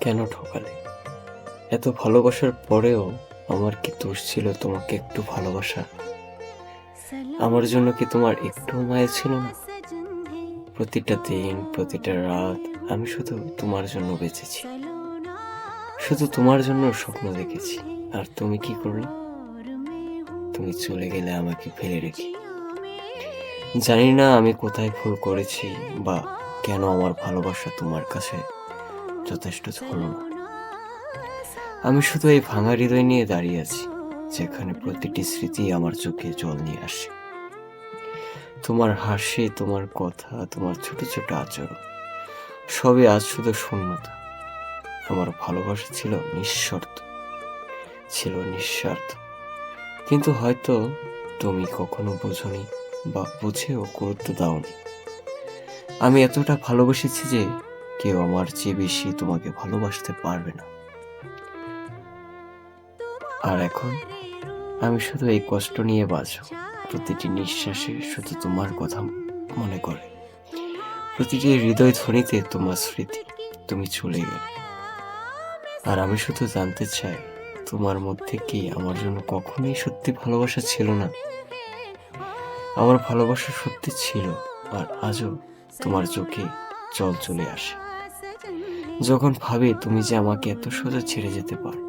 কেন ঠকালে? এত ভালোবাসার পরেও আমার কি দোষ ছিল তোমাকে একটু ভালোবাসা? আমার জন্য কি তোমার একটুও মায়া ছিল না? প্রতিটা দিন, প্রতিটা রাত আমি শুধু তোমার জন্য বেঁচেছি। শুধু তোমার জন্য স্বপ্ন দেখেছি। আর তুমি কি করলে? তুমি চলে গেলে আমাকে ফেলে রেখে। জানি না আমি কোথায় ভুল করেছি বা কেন আমার ভালোবাসা তোমার কাছে যথেষ্ট হলো না। আমি শুধু এই ভাঙা হৃদয় নিয়ে দাঁড়িয়ে আছি, যেখানে প্রতিটি স্মৃতি আমার চোখে জল নিয়ে আসে। তোমার হাসি, তোমার কথা, তোমার ছোট ছোট আচরণ, সবই আজ শুধু শূন্যতা। আমার ভালোবাসা ছিল নিঃশর্ত, ছিল নিঃস্বার্থ, কিন্তু হয়তো তুমি কখনো বোঝনি বা বুঝেও গুরুত্ব দাওনি। আমি এতটা ভালোবেসেছি যে কেউ আমার চেয়ে বেশি তোমাকে ভালোবাসতে পারবে না। আর এখন আমি শুধু এই কষ্ট নিয়ে বাঁচব, প্রতিটি নিঃশ্বাসে শুধু তোমার কথা মনে করে, প্রতিটি হৃদয় ধ্বনিতে তোমার স্মৃতি। তুমি চলে গেলে আর আমি শুধু জানতে চাই, তোমার মধ্যে কি আমার জন্য কখনোই সত্যি ভালোবাসা ছিল না? আমার ভালোবাসা সত্যি ছিল, আর আজও তোমার চোখে জল চলে আসে যখন ভাবি তুমি যে আমাকে এত সোজা ছেড়ে যেতে পারো।